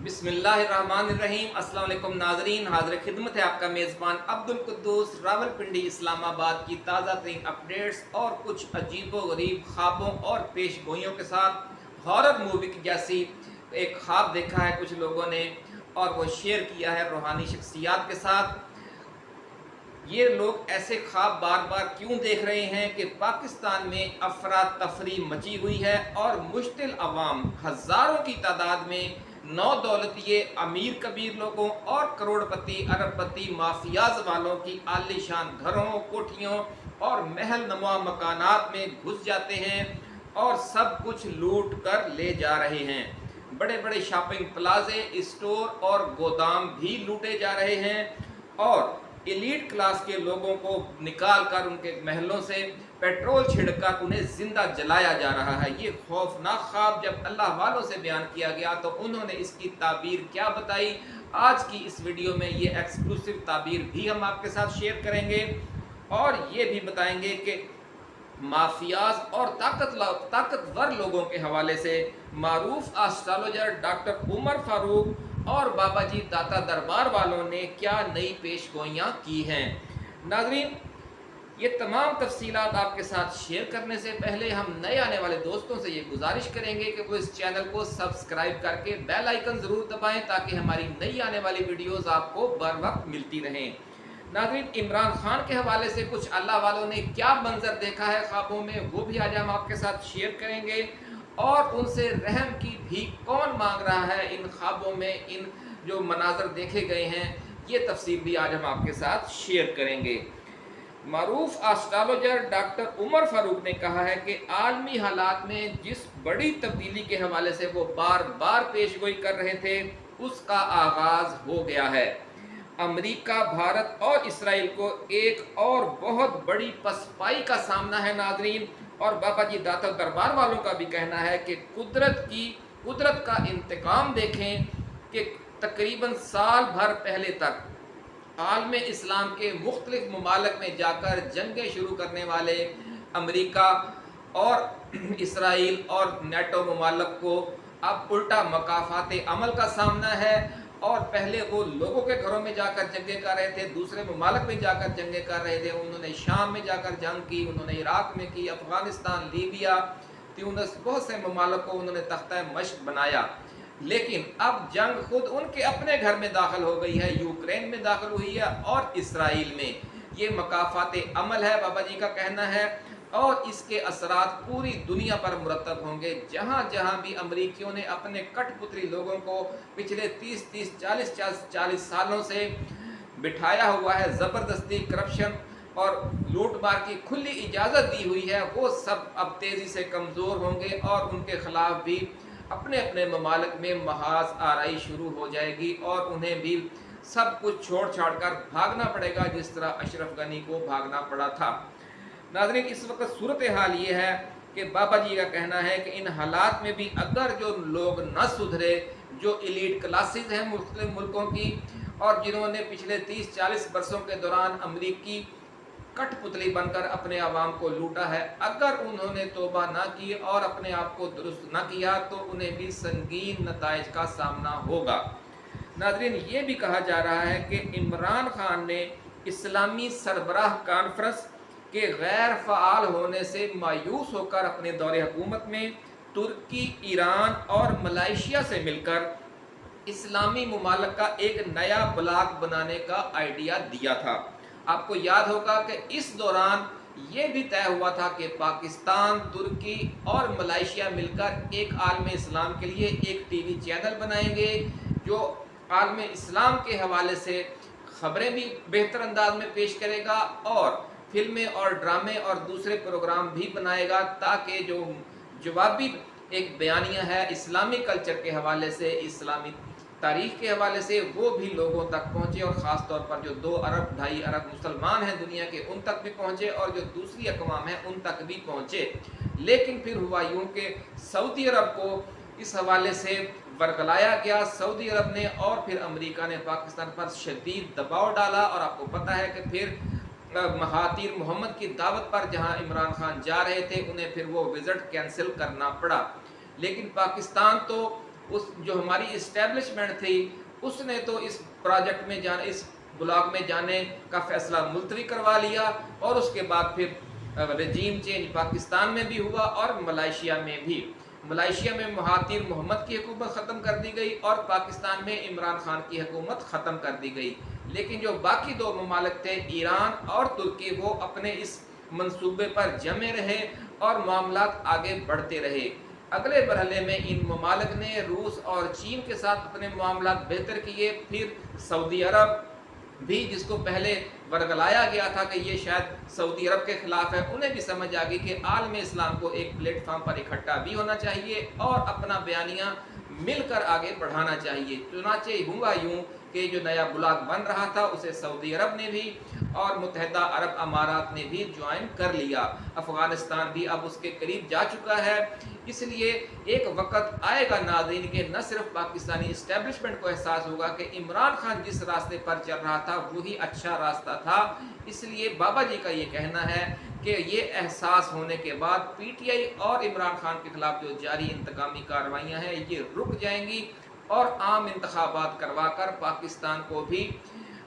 बिस्मिल्लाहिर्रहमानिर्रहीम। अस्सलाम वालेकुम नाज़रीन, हाज़िर खिदमत है आपका मेज़बान अब्दुल कुद्दूस रावलपिंडी इस्लामाबाद की ताज़ा तरीन अपडेट्स और कुछ अजीबो गरीब ख्वाबों और पेशगोइयों के साथ। हॉरर मूवी की जैसी एक ख्वाब देखा है कुछ लोगों ने और वो शेयर किया है रूहानी शख्सियात के साथ। ये लोग ऐसे ख्वाब बार बार क्यों देख रहे हैं कि पाकिस्तान में अफरा तफरी मची हुई है और मुश्तिल अवाम हज़ारों की तादाद में नौ दौलतिये अमीर कबीर लोगों और करोड़पति अरबपति माफियाज वालों की आलीशान घरों, कोठियों और महल नुमा मकानात में घुस जाते हैं और सब कुछ लूट कर ले जा रहे हैं। बड़े बड़े शॉपिंग प्लाजे, स्टोर और गोदाम भी लूटे जा रहे हैं और एलीट क्लास के लोगों को निकाल कर उनके महलों से पेट्रोल छिड़कर उन्हें जिंदा जलाया जा रहा है। ये खौफनाक ख्वाब जब अल्लाह वालों से बयान किया गया तो उन्होंने इसकी ताबीर क्या बताई, आज की इस वीडियो में ये एक्सक्लूसिव ताबीर भी हम आपके साथ शेयर करेंगे और ये भी बताएंगे कि माफियाज और ताकतवर लोगों के हवाले से मारूफ एस्ट्रोलॉजर डॉक्टर उमर फारूक और बाबा जी दाता दरबार वालों ने क्या नई पेशगोइयाँ की हैं। नाज़रीन, ये तमाम तफसीलात आपके साथ शेयर करने से पहले हम नए आने वाले दोस्तों से ये गुजारिश करेंगे कि वो इस चैनल को सब्सक्राइब करके बेल आइकन ज़रूर दबाएं ताकि हमारी नई आने वाली वीडियोज़ आपको बर वक्त मिलती रहें। नाज़रीन, इमरान खान के हवाले से कुछ अल्लाह वालों ने क्या मंजर देखा है ख्वाबों में, वो भी आज हम आपके साथ शेयर करेंगे और उनसे रहम की भीख कौन मांग रहा है इन ख्वाबों में, इन जो मनाजर देखे गए हैं, ये तफसील भी आज हम आपके साथ शेयर करेंगे। मारूफ एस्ट्रोलॉजर डॉक्टर उमर फारूक ने कहा है कि आलमी हालात में जिस बड़ी तब्दीली के हवाले से वो बार बार पेशगोई कर रहे थे उसका आगाज हो गया है। अमेरिका, भारत और इसराइल को एक और बहुत बड़ी पसपाई का सामना है नाजरीन, और बाबा जी दाता दरबार वालों का भी कहना है कि कुदरत का इंतकाम देखें कि तकरीबन साल भर पहले तक आलम इस्लाम के मुख्तलिफ ममालिक में जाकर जंगें शुरू करने वाले अमेरिका और इसराइल और नेटो ममालिक को अब उल्टा मकाफात अमल का सामना है। और पहले वो लोगों के घरों में जाकर जंगें कर रहे थे, दूसरे ममालिक में जाकर जंगें कर रहे थे। उन्होंने शाम में जाकर जंग की, उन्होंने इराक में की, अफगानिस्तान, लीबिया, ट्यूनिस, बहुत से ममालिक को उन्होंने तख्ता मश्क बनाया। लेकिन अब जंग खुद उनके अपने घर में दाखिल हो गई है, यूक्रेन में दाखिल हुई है और इसराइल में। ये मकाफात अमल है, बाबा जी का कहना है, और इसके असरात पूरी दुनिया पर मुरतब होंगे। जहाँ जहाँ भी अमरीकियों ने अपने कठपुतली लोगों को पिछले 30-40 सालों से बिठाया हुआ है, ज़बरदस्ती, करप्शन और लूटमार की खुली इजाज़त दी हुई है, वो सब अब तेज़ी से कमज़ोर होंगे और उनके ख़िलाफ़ भी अपने अपने ममालिक में महाज आराई शुरू हो जाएगी और उन्हें भी सब कुछ छोड़ छाड़ कर भागना पड़ेगा जिस तरह अशरफ गनी को भागना पड़ा था। नाज़रीन, इस वक्त सूरत हाल ये है कि बाबा जी का कहना है कि इन हालात में भी अगर जो लोग न सुधरे, जो एलीट क्लासेस हैं मुख्तलिफ मुल्कों की और जिन्होंने पिछले 30-40 वर्षों के दौरान अमरीकी कठपुतली बनकर अपने आवाम को लूटा है, अगर उन्होंने तौबा ना की और अपने आप को दुरुस्त ना किया तो उन्हें भी संगीन नताइज का सामना होगा। नाज़रीन, ये भी कहा जा रहा है कि इमरान खान ने इस्लामी सरबराह कॉन्फ्रेंस के गैर फ़ाल होने से मायूस होकर अपने दौरे हुकूमत में तुर्की, ईरान और मलेशिया से मिलकर इस्लामी ममालिक का एक नया ब्लॉक बनाने का आइडिया दिया था। आपको याद होगा कि इस दौरान ये भी तय हुआ था कि पाकिस्तान, तुर्की और मलेशिया मिलकर एक आलम इस्लाम के लिए एक टीवी चैनल बनाएंगे जो आलम इस्लाम के हवाले से ख़बरें भी बेहतर अंदाज में पेश करेगा और फिल्में और ड्रामे और दूसरे प्रोग्राम भी बनाएगा ताकि जो जवाबी एक बयानिया है इस्लामी कल्चर के हवाले से, इस्लामी तारीख़ के हवाले से, वो भी लोगों तक पहुँचे और ख़ास तौर पर जो 2-2.5 अरब मुसलमान हैं दुनिया के उन तक भी पहुँचे और जो दूसरी अक़वाम हैं उन तक भी पहुँचे। लेकिन फिर हुआ यूँ कि सऊदी अरब को इस हवाले से बरगलाया गया। सऊदी अरब ने और फिर अमेरिका ने पाकिस्तान पर शदीद दबाव डाला और आपको पता है कि फिर महातीर मोहम्मद की दावत पर जहां इमरान खान जा रहे थे उन्हें फिर वो विज़िट कैंसिल करना पड़ा। लेकिन पाकिस्तान तो उस जो हमारी इस्टेब्लिशमेंट थी उसने तो इस प्रोजेक्ट में जाने, इस ब्लॉक में जाने का फैसला मुलतवी करवा लिया, और उसके बाद फिर रजीम चेंज पाकिस्तान में भी हुआ और मलेशिया में भी। मलेशिया में महातिर मोहम्मद की हुकूमत ख़त्म कर दी गई और पाकिस्तान में इमरान खान की हुकूमत ख़त्म कर दी गई। लेकिन जो बाकी दो ममालिक थे, ईरान और तुर्की, वो अपने इस मंसूबे पर जमे रहे और मामलात आगे बढ़ते रहे। अगले मरहले में इन ममालिक ने रूस और चीन के साथ अपने मामलात बेहतर किए। फिर सऊदी अरब भी, जिसको पहले वर्गलाया गया था कि ये शायद सऊदी अरब के खिलाफ है, उन्हें भी समझ आ गई कि आलम इस्लाम को एक प्लेटफॉर्म पर इकट्ठा भी होना चाहिए और अपना बयानिया मिलकर आगे बढ़ाना चाहिए। चुनाचे हुआ यूं कि जो नया ब्लॉक बन रहा था उसे सऊदी अरब ने भी और मुत्तहिदा अरब अमारात ने भी ज्वाइन कर लिया। अफ़गानिस्तान भी अब उसके करीब जा चुका है। इसलिए एक वक्त आएगा नाज़रीन कि न सिर्फ पाकिस्तानी इस्टेब्लिशमेंट को एहसास होगा कि इमरान खान जिस रास्ते पर चल रहा था वही अच्छा रास्ता था। इसलिए बाबा जी का ये कहना है कि ये एहसास होने के बाद PTI और इमरान खान के खिलाफ जो जारी इंतकामी कार्रवाइयाँ हैं ये रुक जाएंगी और आम इंतखाबात करवा कर पाकिस्तान को भी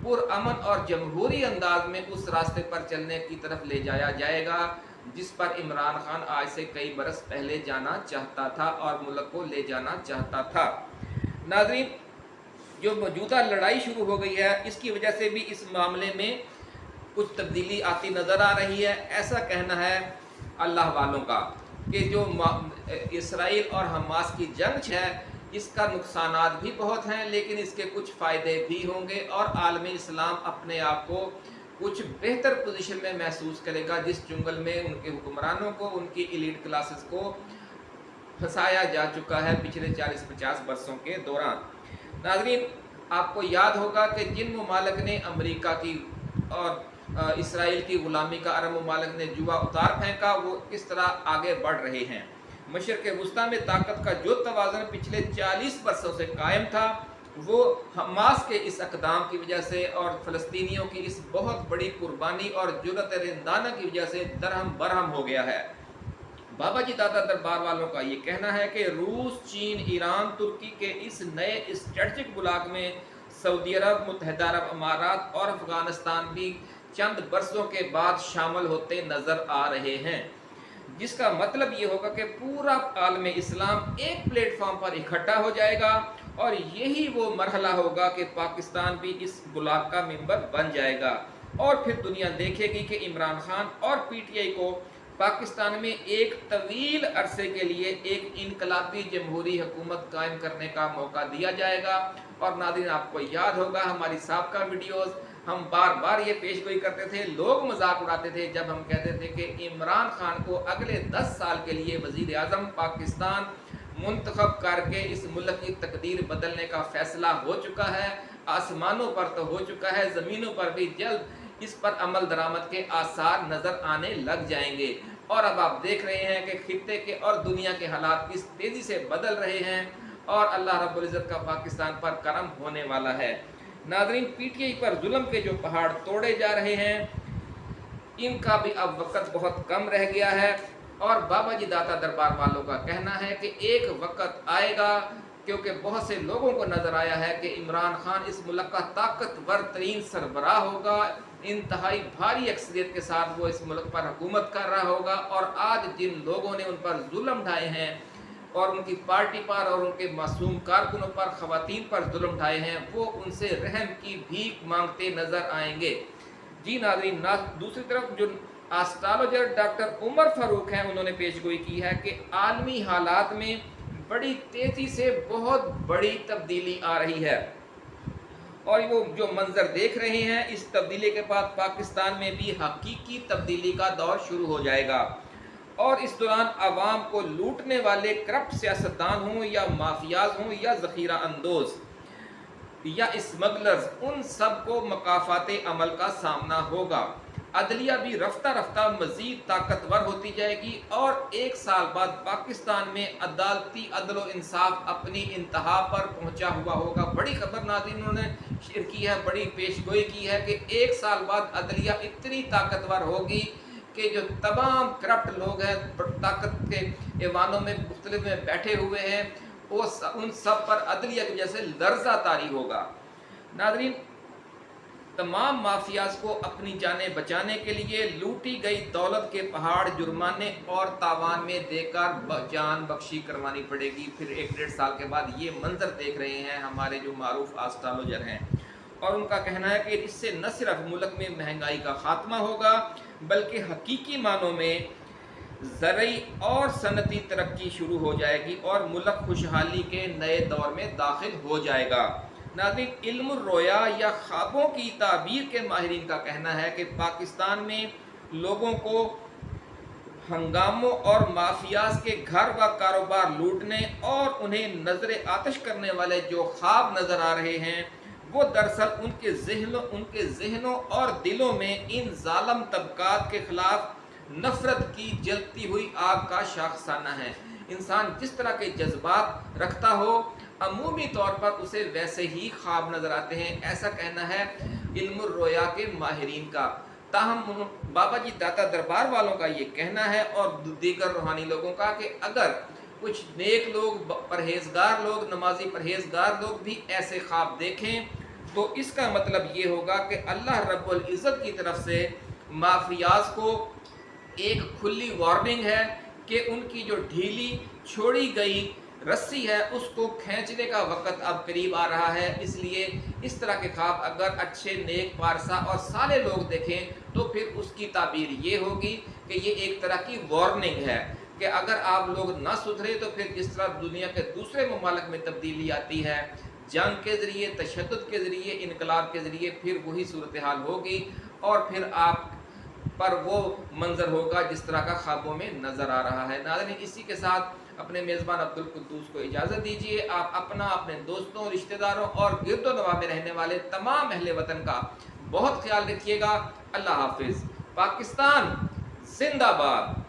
पुरअमन और जमहूरी अंदाज में उस रास्ते पर चलने की तरफ ले जाया जाएगा जिस पर इमरान खान आज से कई बरस पहले जाना चाहता था और मुल्क को ले जाना चाहता था। नाज़रीन, जो मौजूदा लड़ाई शुरू हो गई है इसकी वजह से भी इस मामले में कुछ तब्दीली आती नज़र आ रही है। ऐसा कहना है अल्लाह वालों का कि जो इसराइल और हमास की जंग है इसका नुकसानात भी बहुत हैं, लेकिन इसके कुछ फ़ायदे भी होंगे और आलमी इस्लाम अपने आप को कुछ बेहतर पोजीशन में महसूस करेगा जिस जंगल में उनके हुक्मरानों को, उनकी एलीट क्लासेस को फंसाया जा चुका है पिछले 40-50 वर्षों के दौरान। नाज़रीन, आपको याद होगा कि जिन ममालिक ने अमेरिका की और इसराइल की ग़ुलामी का अरब ममालिक ने जुआ उतार फेंका वो किस तरह आगे बढ़ रहे हैं। मशरिक़ वुस्ता में ताकत का जो तवाज़ुन पिछले 40 वर्षों से कायम था वो हमास के इस अक़दाम की वजह से और फ़लस्तीनियों की इस बहुत बड़ी कुर्बानी और जुर्रत रिंदाना की वजह से दरहम बरहम हो गया है। बाबा जी दादा दरबार वालों का ये कहना है कि रूस, चीन, ईरान, तुर्की के इस नए स्ट्रेटजिक ब्लॉक में सऊदी अरब, मुत्तहिदा अरब अमारात और अफ़गानिस्तान भी चंद बरसों के बाद शामिल होते नज़र आ रहे हैं, जिसका मतलब ये होगा कि पूरा आलम इस्लाम एक प्लेटफॉर्म पर इकट्ठा हो जाएगा और यही वो मरहला होगा कि पाकिस्तान भी इस ब्लॉक का मेंबर बन जाएगा और फिर दुनिया देखेगी कि इमरान खान और PTI को पाकिस्तान में एक तवील अरसे के लिए एक इनकलाबी जमहूरी हुकूमत कायम करने का मौका दिया जाएगा। और नाज़रीन, आपको याद होगा हमारी साबका वीडियोज़ हम बार बार ये पेशगोई करते थे, लोग मजाक उड़ाते थे जब हम कहते थे कि इमरान खान को अगले 10 साल के लिए वज़ीर आज़म पाकिस्तान मुंतखब करके इस मुल्क की तकदीर बदलने का फ़ैसला हो चुका है। आसमानों पर तो हो चुका है, ज़मीनों पर भी जल्द इस पर अमल दरामद के आसार नज़र आने लग जाएंगे। और अब आप देख रहे हैं कि खित्ते के और दुनिया के हालात किस तेज़ी से बदल रहे हैं और अल्लाह रब्बुल इज़्ज़त का पाकिस्तान पर करम होने वाला है। नाज़रीन, PTI पर जुल्म के जो पहाड़ तोड़े जा रहे हैं इनका भी अब वक्त बहुत कम रह गया है और बाबा जी दाता दरबार वालों का कहना है कि एक वक्त आएगा, क्योंकि बहुत से लोगों को नज़र आया है कि इमरान खान इस मुल्क का ताकतवर तरीन सरबराह होगा, इंतहाई भारी अक्सरियत के साथ वो इस मुल्क पर हुकूमत कर रहा होगा और आज जिन लोगों ने उन पर जुल्म ढाए हैं और उनकी पार्टी पर और उनके मासूम कारकुनों पर, ख़वातीन पर जुल्म ढाए हैं, वो उनसे रहम की भीख मांगते नज़र आएंगे। जी नाज़रीन, दूसरी तरफ जो एस्ट्रोलॉजर डॉक्टर उमर फारूक हैं उन्होंने पेशगोई की है कि आलमी हालात में बड़ी तेज़ी से बहुत बड़ी तब्दीली आ रही है और वो जो मंजर देख रहे हैं इस तब्दीली के बाद पाकिस्तान में भी हकीकी तब्दीली का दौर शुरू हो जाएगा और इस दौरान आवाम को लूटने वाले करप्ट सियासतदान हों या माफियाज हों या ज़ख़ीरा अंदोज या स्मगलर्स, उन सब को मकाफ़ाते अमल का सामना होगा। अदलिया भी रफ्ता रफ्ता मज़ीद ताकतवर होती जाएगी और एक साल बाद पाकिस्तान में अदालती अदल व इंसाफ अपनी इंतहा पर पहुंचा हुआ होगा। बड़ी खबर नाज़रीन उन्होंने शेयर की है, बड़ी पेशगोई की है कि एक साल बाद अदलिया इतनी ताकतवर होगी कि जो तमाम करप्ट लोग हैं ताकत के ऐवानों में मुख्तलिफ में बैठे हुए हैं उन सब पर अदलिया की वजह से लर्जा तारी होगा। नाज़रीन, तमाम माफियाज को अपनी जानें बचाने के लिए लूटी गई दौलत के पहाड़ जुर्माने और तावान में देकर जान बख्शी करवानी पड़ेगी। फिर 1-1.5 साल के बाद ये मंजर देख रहे हैं हमारे जो मारूफ एस्ट्रोलॉजर हैं, और उनका कहना है कि इससे न सिर्फ मुल्क में महंगाई का खात्मा होगा बल्कि हकीकी मानों में ज़रई और सनती तरक्की शुरू हो जाएगी और मुल्क खुशहाली के नए दौर में दाखिल हो जाएगा। नाज़रीन, इल्म रोया या ख्वाबों की ताबीर के माहिरीन का कहना है कि पाकिस्तान में लोगों को हंगामों और माफियाज के घर व कारोबार लूटने और उन्हें नजर आतिश करने वाले जो ख्वाब नज़र आ रहे हैं वो दरअसल उनके जहनों और दिलों में इन जालिम तबकात के खिलाफ नफरत की जलती हुई आग का शाखसाना है। इंसान जिस तरह के जज्बात रखता हो अमूमी तौर पर उसे वैसे ही ख्वाब नजर आते हैं, ऐसा कहना है इल्म रोया के माहिरीन का। ताहम बाबा जी दाता दरबार वालों का ये कहना है और दीगर रूहानी लोगों का कि अगर कुछ नेक लोग, परहेजगार लोग, नमाजी परहेजगार लोग भी ऐसे ख्वाब देखें तो इसका मतलब ये होगा कि अल्लाह रब्बुल इज़्ज़त की तरफ से माफियाज को एक खुली वार्निंग है कि उनकी जो ढीली छोड़ी गई रस्सी है उसको खींचने का वक्त अब करीब आ रहा है। इसलिए इस तरह के ख्वाब अगर अच्छे नेक पारसा और साले लोग देखें तो फिर उसकी ताबीर ये होगी कि ये एक तरह की वार्निंग है कि अगर आप लोग ना सुधरे तो फिर जिस तरह दुनिया के दूसरे ममालिक में तब्दीली आती है, जंग के ज़रिए, तशद्दुद के ज़रिए, इनकलाब के ज़रिए, फिर वही सूरत हाल होगी और फिर आप पर वो मंजर होगा जिस तरह का ख्वाबों में नज़र आ रहा है। नाज़रीन, इसी के साथ अपने मेज़बान अब्दुल कुद्दूस को इजाज़त दीजिए। आप अपना, अपने दोस्तों, रिश्तेदारों और गिरदो नवाह में रहने वाले तमाम अहले वतन का बहुत ख्याल रखिएगा। अल्लाह हाफिज़। पाकिस्तान जिंदाबाद।